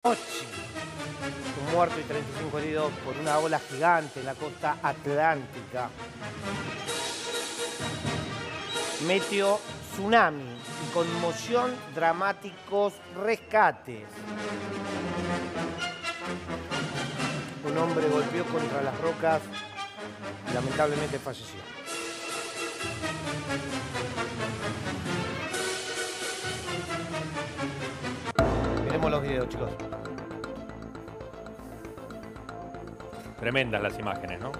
Ochi, un muerto y 35 heridos por una ola gigante en la costa atlántica. Meteo tsunami y conmoción, dramáticos rescates. Un hombre golpeó contra las rocas y lamentablemente falleció. Miremos los videos, chicos. Tremendas las imágenes, ¿no?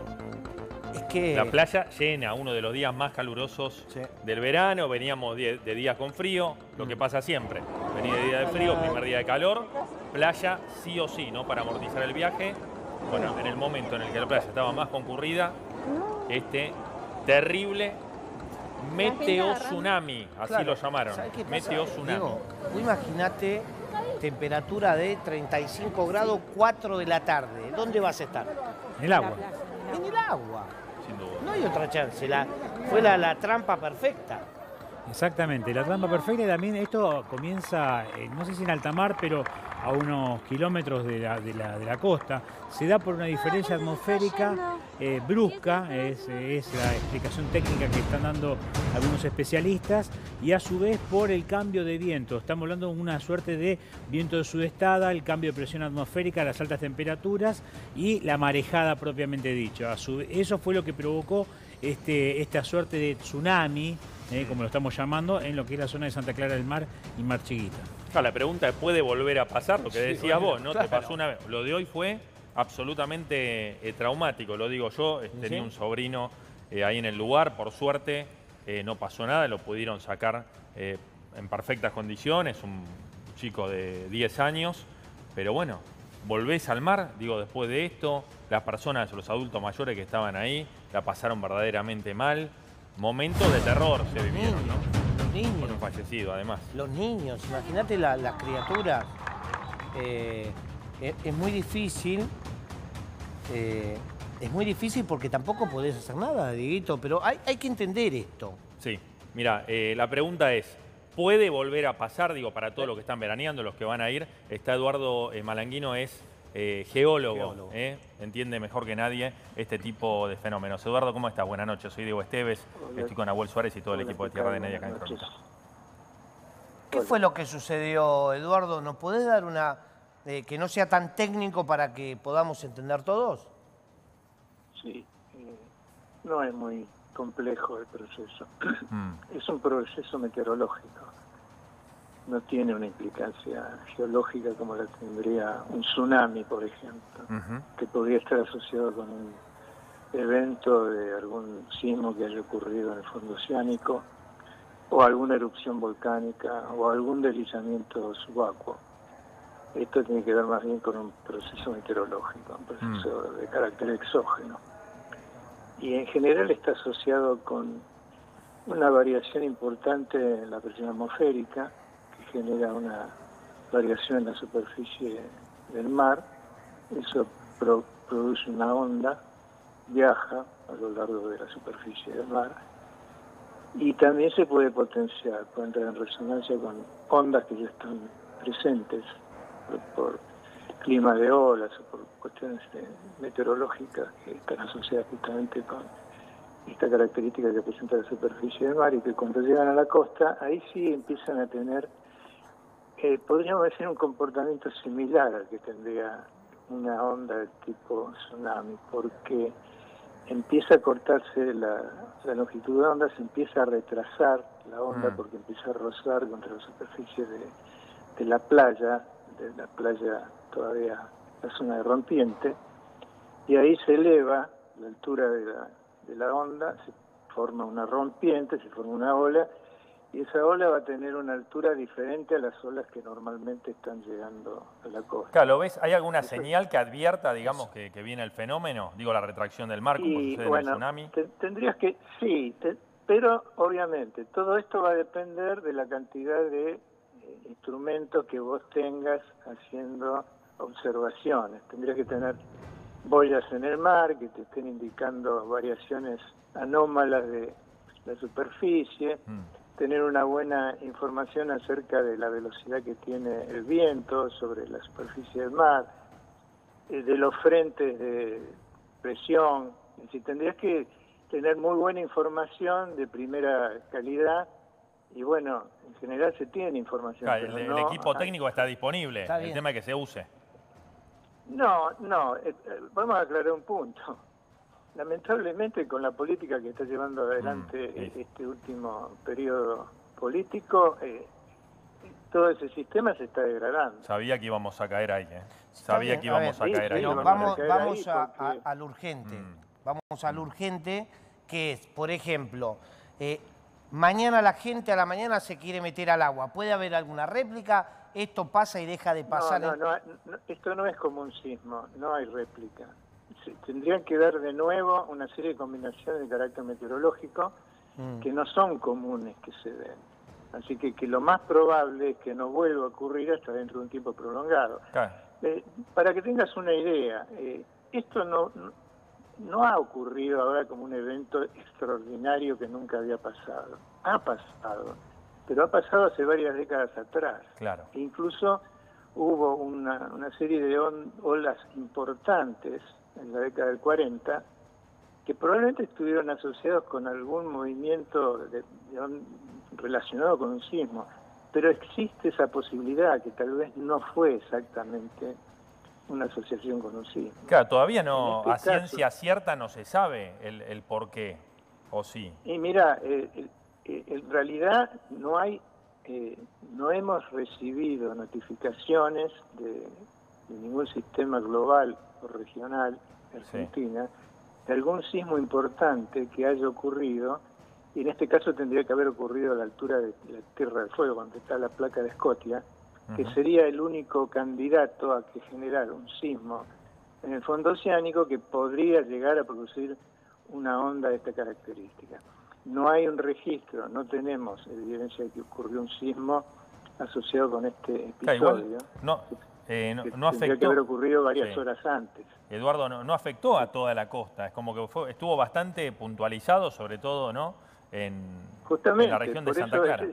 Es que... La playa llena, uno de los días más calurosos del verano. Veníamos de días con frío, lo que pasa siempre. Venía de día de frío, primer día de calor. Playa sí o sí, ¿no? Para amortizar el viaje. Bueno, en el momento en el que la playa estaba más concurrida, este terrible meteo tsunami, así lo llamaron. Meteo tsunami. Diego, imagínate temperatura de 35 grados, 4 de la tarde. ¿Dónde vas a estar? En el agua. En el agua. Sin duda. No hay otra chance. Fue la trampa perfecta. Exactamente, la trampa perfecta. Y también esto comienza, no sé si en alta mar, pero a unos kilómetros de la costa. Se da por una diferencia atmosférica brusca, es la explicación técnica que están dando algunos especialistas, y a su vez por el cambio de viento. Estamos hablando de una suerte de viento de sudestada, el cambio de presión atmosférica, las altas temperaturas y la marejada propiamente dicho. Eso fue lo que provocó esta suerte de tsunami, como lo estamos llamando, en lo que es la zona de Santa Clara del Mar y Mar Chiquita. Claro, la pregunta es, ¿puede volver a pasar? Lo que decías vos, ¿no? Claro. Te pasó una vez. Lo de hoy fue absolutamente traumático, lo digo yo. Tenía un sobrino ahí en el lugar, por suerte no pasó nada, lo pudieron sacar en perfectas condiciones, un chico de 10 años, pero bueno, volvés al mar, digo, después de esto, las personas, los adultos mayores que estaban ahí, la pasaron verdaderamente mal. Momentos de terror se vivieron, ¿no? Los niños. Con un fallecido, además. Los niños, imagínate las criaturas. Es muy difícil. Es muy difícil porque tampoco podés hacer nada, Dieguito, pero hay que entender esto. Sí, mira, la pregunta es, ¿puede volver a pasar? Digo, para todos los que están veraneando, los que van a ir, está Eduardo Malanguino, es geólogo. Entiende mejor que nadie este tipo de fenómenos. Eduardo, ¿cómo estás? Buenas noches, soy Diego Esteves, estoy con Nahuel Suárez y todo el equipo de Tierra de Nadie acá en Crónica. ¿Qué fue lo que sucedió, Eduardo? ¿Nos podés dar una que no sea tan técnico para que podamos entender todos? Sí, no es muy complejo el proceso. Es un proceso meteorológico. No tiene una implicancia geológica como la tendría un tsunami, por ejemplo, que podría estar asociado con un evento de algún sismo que haya ocurrido en el fondo oceánico, o alguna erupción volcánica, o algún deslizamiento subacuo. Esto tiene que ver más bien con un proceso meteorológico, un proceso de carácter exógeno. Y en general está asociado con una variación importante en la presión atmosférica, que genera una variación en la superficie del mar. Eso produce una onda, viaja a lo largo de la superficie del mar, y también se puede potenciar, puede entrar en resonancia con ondas que ya están presentes por clima de olas o por cuestiones meteorológicas que están asociadas justamente con esta característica que presenta la superficie del mar, y que cuando llegan a la costa, ahí sí empiezan a tener, podríamos decir, un comportamiento similar al que tendría una onda de tipo tsunami, porque empieza a cortarse la longitud de onda, se empieza a retrasar la onda porque empieza a rozar contra la superficie de la playa todavía la zona de rompiente, y ahí se eleva la altura de la onda, se forma una rompiente, se forma una ola, y esa ola va a tener una altura diferente a las olas que normalmente están llegando a la costa. Claro, ¿lo ves? ¿Hay alguna señal que advierta, digamos, que viene el fenómeno? Digo, la retracción del mar, como sucede en el tsunami. Tendrías que, sí, pero obviamente todo esto va a depender de la cantidad de instrumentos que vos tengas haciendo observaciones. Tendrías que tener boyas en el mar que te estén indicando variaciones anómalas de la superficie. tener una buena información acerca de la velocidad que tiene el viento sobre la superficie del mar, de los frentes de presión. Es decir, tendrías que tener muy buena información de primera calidad y bueno, en general se tiene información. Claro, pero el no, equipo técnico está disponible, Está el bien. tema es que se use. No, vamos a aclarar un punto. Lamentablemente con la política que está llevando adelante sí. este último periodo político, todo ese sistema se está degradando. Sabía que íbamos a caer ahí, Está Sabía bien, que íbamos a sí, caer ahí. Pero vamos vamos, a caer vamos ahí porque- al urgente. Vamos al urgente, que es, por ejemplo, mañana la gente a la mañana se quiere meter al agua. ¿Puede haber alguna réplica? ¿Esto pasa y deja de pasar? No, esto no es como un sismo, no hay réplica. Tendrían que dar de nuevo una serie de combinaciones de carácter meteorológico que no son comunes que se den. Así que lo más probable es que no vuelva a ocurrir hasta dentro de un tiempo prolongado. Claro. Para que tengas una idea, esto no ha ocurrido ahora como un evento extraordinario que nunca había pasado. Ha pasado, pero ha pasado hace varias décadas atrás. Claro. Incluso hubo una serie de olas importantes en la década del 40 que probablemente estuvieron asociados con algún movimiento relacionado con un sismo. Pero existe esa posibilidad que tal vez no fue exactamente una asociación con un sismo. Claro, todavía no, En este a caso- ciencia cierta no se sabe el por qué, o sí. Y mira, en realidad no hemos recibido notificaciones de ningún sistema global o regional en Argentina de algún sismo importante que haya ocurrido, y en este caso tendría que haber ocurrido a la altura de la Tierra del Fuego, donde está la placa de Escotia, que sería el único candidato a que generara un sismo en el fondo oceánico que podría llegar a producir una onda de esta característica. No hay un registro, no tenemos evidencia de que ocurrió un sismo asociado con este Claro, igual episodio. no Tendría que afectó. haber ocurrido varias Sí. horas antes. Eduardo, no afectó a toda la costa, es como que estuvo bastante puntualizado, sobre todo, ¿no? En Justamente, la región de por Santa eso Clara.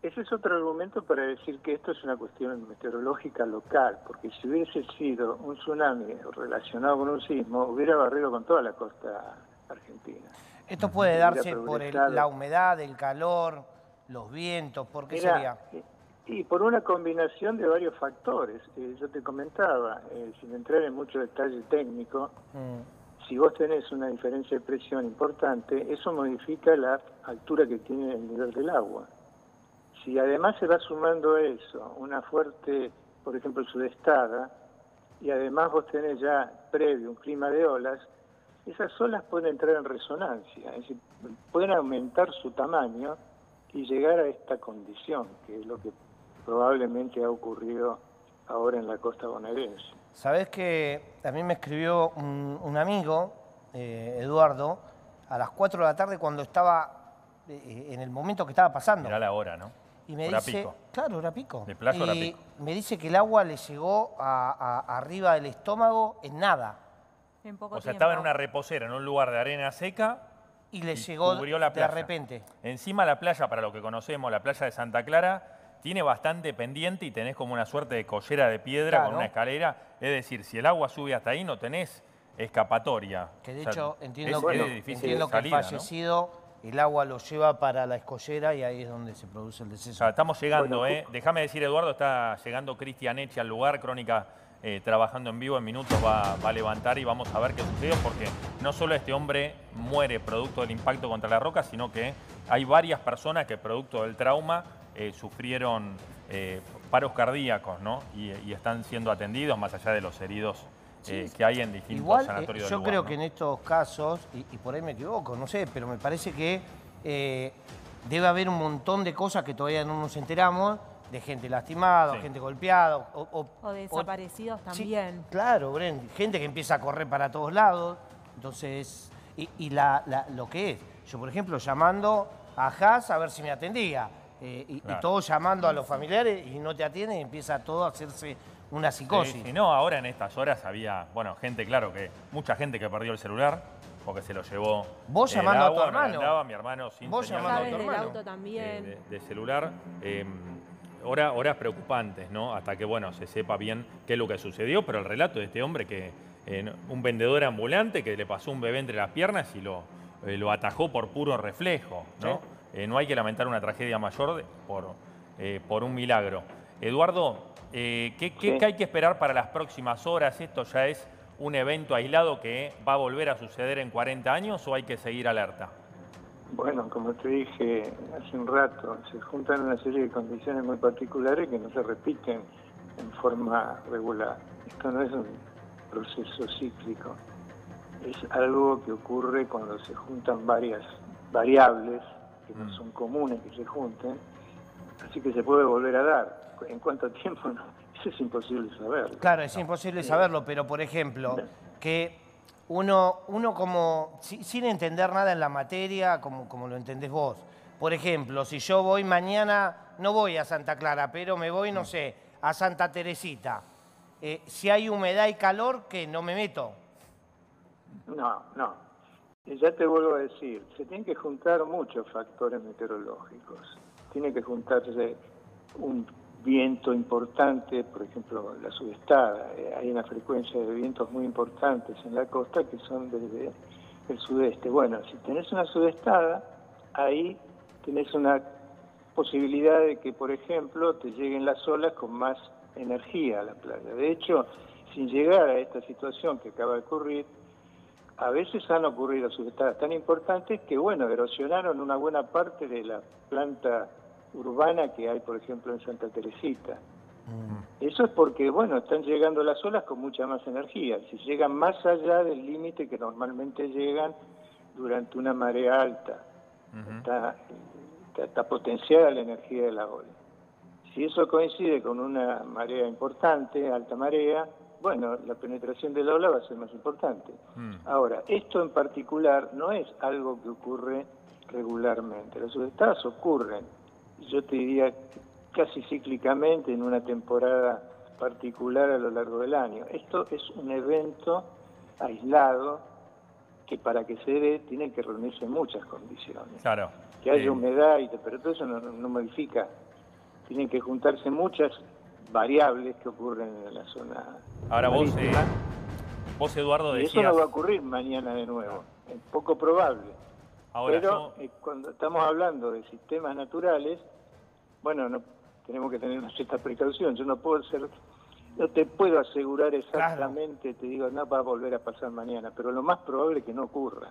ese es otro argumento para decir que esto es una cuestión meteorológica local, porque si hubiese sido un tsunami relacionado con un sismo, hubiera barrido con toda la costa argentina. Esto puede Hubiera darse por progresado. la humedad, el calor, los vientos, ¿por qué Mirá, sería? y por una combinación de varios factores. Yo te comentaba, sin entrar en mucho detalle técnico, si vos tenés una diferencia de presión importante, eso modifica la altura que tiene el nivel del agua. Si además se va sumando a eso una fuerte, por ejemplo, sudestada, y además vos tenés ya previo un clima de olas, esas olas pueden entrar en resonancia, es decir, pueden aumentar su tamaño y llegar a esta condición, que es lo que probablemente ha ocurrido ahora en la costa bonaerense. Sabés que a mí me escribió un amigo, Eduardo, a las 4 de la tarde cuando estaba, en el momento que estaba pasando. Mirá la hora, ¿no? Y me Hora dice, pico. claro, hora pico. De Playa, hora Y pico. me dice que el agua le llegó arriba del estómago en nada. En poco O sea, tiempo. estaba en una reposera, en un lugar de arena seca. Y le Y llegó cubrió la de playa. repente. Encima la playa, para lo que conocemos, la playa de Santa Clara, tiene bastante pendiente y tenés como una suerte de collera de piedra Claro. con una escalera. Es decir, si el agua sube hasta ahí, no tenés escapatoria. Que de O sea, hecho entiendo, es que, difícil entiendo que salida, el fallecido, el agua lo lleva para la escollera y ahí es donde se produce el ¿no? O deceso. sea, estamos llegando, Bueno, Déjame decir, Eduardo, está llegando Cristian Eche al lugar, Crónica trabajando en vivo, en minutos va a levantar y vamos a ver qué sucedió, porque no solo este hombre muere producto del impacto contra la roca, sino que hay varias personas que producto del trauma sufrieron paros cardíacos, ¿no? Y están siendo atendidos, más allá de los heridos que hay en distintos Igual, sanatorios del yo lugar, creo ¿no? que en estos casos, y por ahí me equivoco, no sé, pero me parece que debe haber un montón de cosas que todavía no nos enteramos, de gente lastimada, Sí. gente golpeada. O desaparecidos Sí, también. claro, Bren, gente que empieza a correr para todos lados. Entonces, lo que es, yo por ejemplo llamando a Haas a ver si me atendía, y Claro. todos llamando a los familiares y no te atienden y empieza todo a hacerse una psicosis. Sí, no, ahora en estas horas había, bueno, gente, claro, mucha gente que perdió el celular, porque se lo llevó. Vos el llamando a tu agua, no hermano. andaba, mi hermano sin Vos señal llamando a Llaves tu del hermano. auto también. de celular. Horas preocupantes, ¿no? Hasta que, bueno, se sepa bien qué es lo que sucedió, pero el relato de este hombre que un vendedor ambulante que le pasó un bebé entre las piernas y lo atajó por puro reflejo, ¿no? No hay que lamentar una tragedia mayor por un milagro. Eduardo, ¿qué hay que esperar para las próximas horas? ¿Esto ya es un evento aislado que va a volver a suceder en 40 años o hay que seguir alerta? Bueno, como te dije hace un rato, se juntan una serie de condiciones muy particulares que no se repiten en forma regular. Esto no es un proceso cíclico, es algo que ocurre cuando se juntan varias variables que no son comunes que se junten, así que se puede volver a dar. ¿En cuánto tiempo? No, eso es imposible saberlo. Claro, es imposible saberlo, pero por ejemplo, que uno como, sin entender nada en la materia, como lo entendés vos, por ejemplo, si yo voy mañana, no voy a Santa Clara, pero me voy, no sé, a Santa Teresita. Si hay humedad y calor, que no me meto. No. Ya te vuelvo a decir, se tienen que juntar muchos factores meteorológicos. Tiene que juntarse un viento importante, por ejemplo, la sudestada. Hay una frecuencia de vientos muy importantes en la costa que son desde el sudeste. Bueno, si tenés una sudestada, ahí tenés una posibilidad de que, por ejemplo, te lleguen las olas con más energía a la playa. De hecho, sin llegar a esta situación que acaba de ocurrir, a veces han ocurrido sudestadas tan importantes que, bueno, erosionaron una buena parte de la planta urbana que hay, por ejemplo, en Santa Teresita. Eso es porque, bueno, están llegando las olas con mucha más energía. Si llegan más allá del límite que normalmente llegan durante una marea alta, está potenciada la energía de la ola. Si eso coincide con una marea importante, alta marea, bueno, la penetración de la ola va a ser más importante. Ahora, esto en particular no es algo que ocurre regularmente. Las sudestadas ocurren, yo te diría, casi cíclicamente en una temporada particular a lo largo del año. Esto es un evento aislado que para que se dé tiene que reunirse muchas condiciones. Claro. Que haya humedad y temperatura, eso no modifica. Tienen que juntarse muchas variables que ocurren en la zona. Ahora vos, Eduardo, y decías... eso no va a ocurrir mañana de nuevo, es poco probable. Ahora, pero cuando estamos hablando de sistemas naturales, bueno, tenemos que tener una cierta precaución. Yo no te puedo asegurar exactamente, te digo, no va a volver a pasar mañana, pero lo más probable es que no ocurra.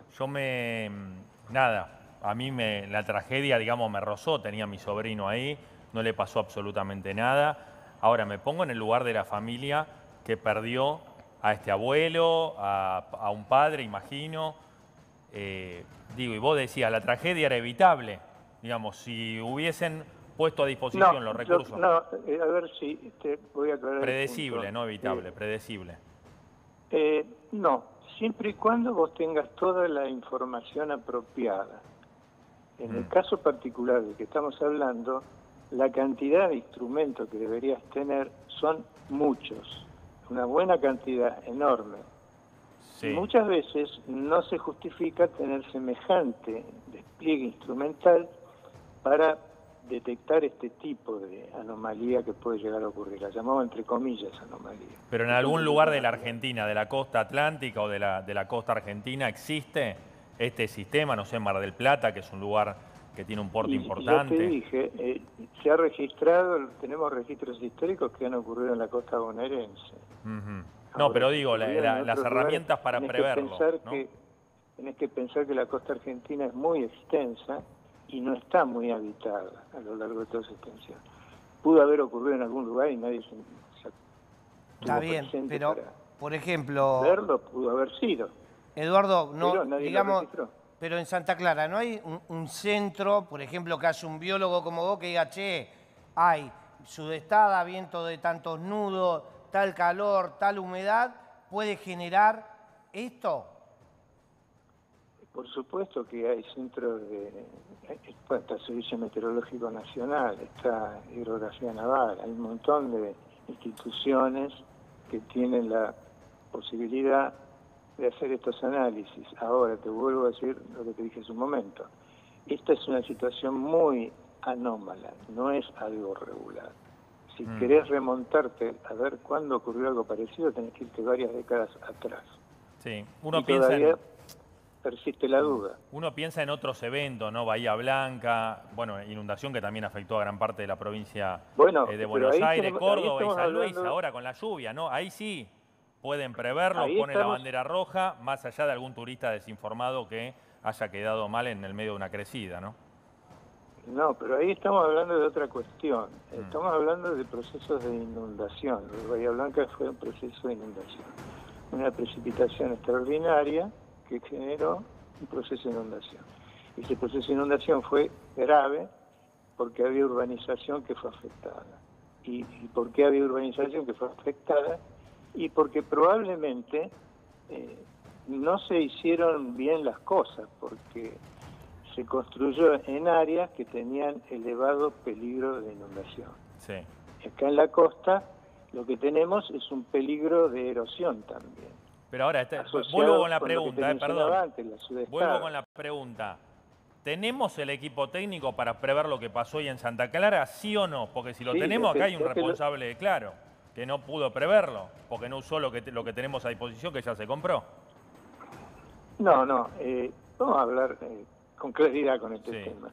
A mí la tragedia, digamos, me rozó, tenía a mi sobrino ahí, no le pasó absolutamente nada. Ahora, me pongo en el lugar de la familia que perdió a este abuelo, a un padre, imagino. Y vos decías, la tragedia era evitable, digamos, si hubiesen puesto a disposición los recursos. A ver si te voy a aclarar. Predecible, no evitable, predecible. No, siempre y cuando vos tengas toda la información apropiada. En el caso particular del que estamos hablando, la cantidad de instrumentos que deberías tener son muchos, una buena cantidad, enorme. Sí. Y muchas veces no se justifica tener semejante despliegue instrumental para detectar este tipo de anomalía que puede llegar a ocurrir. La llamamos entre comillas anomalía. Pero en algún lugar de la Argentina, de la costa atlántica o de la costa argentina, ¿existe este sistema? No sé, Mar del Plata, que es un lugar que tiene un porte importante. Ya te dije, se ha registrado, tenemos registros históricos que han ocurrido en la costa bonaerense. No, pero digo, las herramientas para preverlo. Tenés que pensar que la costa argentina es muy extensa y no está muy habitada a lo largo de toda esa extensión. Pudo haber ocurrido en algún lugar y nadie se está bien, pero, por ejemplo... verlo pudo haber sido. Eduardo, no, digamos, pero en Santa Clara, ¿no hay un centro, por ejemplo, que haya un biólogo como vos que diga, che, hay sudestada, viento de tantos nudos, tal calor, tal humedad, puede generar esto? Por supuesto que hay centros está el Servicio Meteorológico Nacional, está Hidrografía Naval, hay un montón de instituciones que tienen la posibilidad de hacer estos análisis. Ahora te vuelvo a decir lo que te dije hace un momento. Esta es una situación muy anómala, no es algo regular. Si querés remontarte a ver cuándo ocurrió algo parecido, tenés que irte varias décadas atrás. Sí, uno y piensa todavía persiste la duda. Uno piensa en otros eventos, ¿no? Bahía Blanca, bueno, inundación que también afectó a gran parte de la provincia de Buenos Aires, Córdoba y San Luis, ahora con la lluvia, ¿no? Ahí sí pueden preverlo, ponen la bandera roja, más allá de algún turista desinformado que haya quedado mal en el medio de una crecida, ¿no? No, pero ahí estamos hablando de otra cuestión. Estamos hablando de procesos de inundación. Lo de Bahía Blanca fue un proceso de inundación. Una precipitación extraordinaria que generó un proceso de inundación. Y ese proceso de inundación fue grave porque había urbanización que fue afectada. ¿Y por qué había urbanización que fue afectada? Y porque probablemente no se hicieron bien las cosas, porque se construyó en áreas que tenían elevado peligro de inundación. Sí. Acá en la costa lo que tenemos es un peligro de erosión también. Pero ahora, vuelvo con la pregunta, perdón. Vuelvo con la pregunta. ¿Tenemos el equipo técnico para prever lo que pasó hoy en Santa Clara, sí o no? Porque si lo tenemos, acá hay un responsable claro, que no pudo preverlo, porque no usó lo que tenemos a disposición, que ya se compró. No, vamos a hablar con claridad con este tema.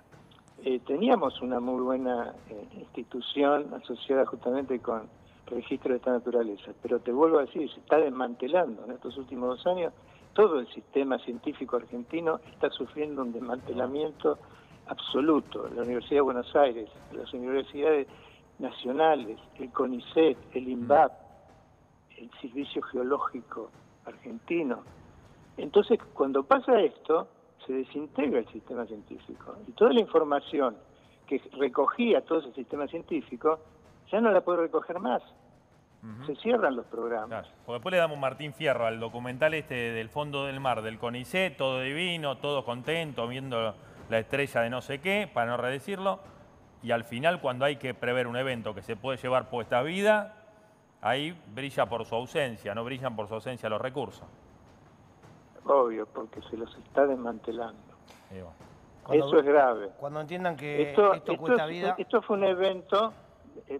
Teníamos una muy buena institución asociada justamente con registro de esta naturaleza, pero te vuelvo a decir, se está desmantelando en estos últimos 2 años. Todo el sistema científico argentino está sufriendo un desmantelamiento absoluto. La Universidad de Buenos Aires, las universidades nacionales, el CONICET, el INVAP, el Servicio Geológico Argentino. Entonces, cuando pasa esto, se desintegra el sistema científico. Y toda la información que recogía todo ese sistema científico, ya no la puede recoger más. Se cierran los programas. Claro, porque después le damos un Martín Fierro al documental del fondo del mar, del CONICET, todo divino, todo contento, viendo la estrella de no sé qué, para no redecirlo, y al final cuando hay que prever un evento que se puede llevar puesta vida, ahí brilla por su ausencia, no brillan por su ausencia los recursos. Obvio, porque se los está desmantelando. Eso es grave. Cuando entiendan que esto cuesta vida... Esto fue un evento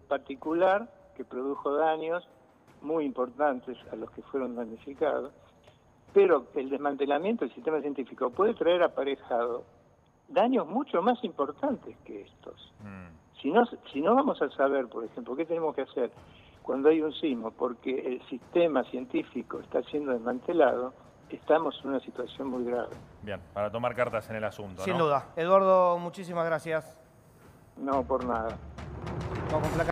particular que produjo daños muy importantes a los que fueron damnificados, pero el desmantelamiento del sistema científico puede traer aparejado daños mucho más importantes que estos. Si no vamos a saber, por ejemplo, qué tenemos que hacer cuando hay un sismo, porque el sistema científico está siendo desmantelado, estamos en una situación muy grave. Bien, para tomar cartas en el asunto, Sin duda. Eduardo, muchísimas gracias. No, por nada. Vamos con placa.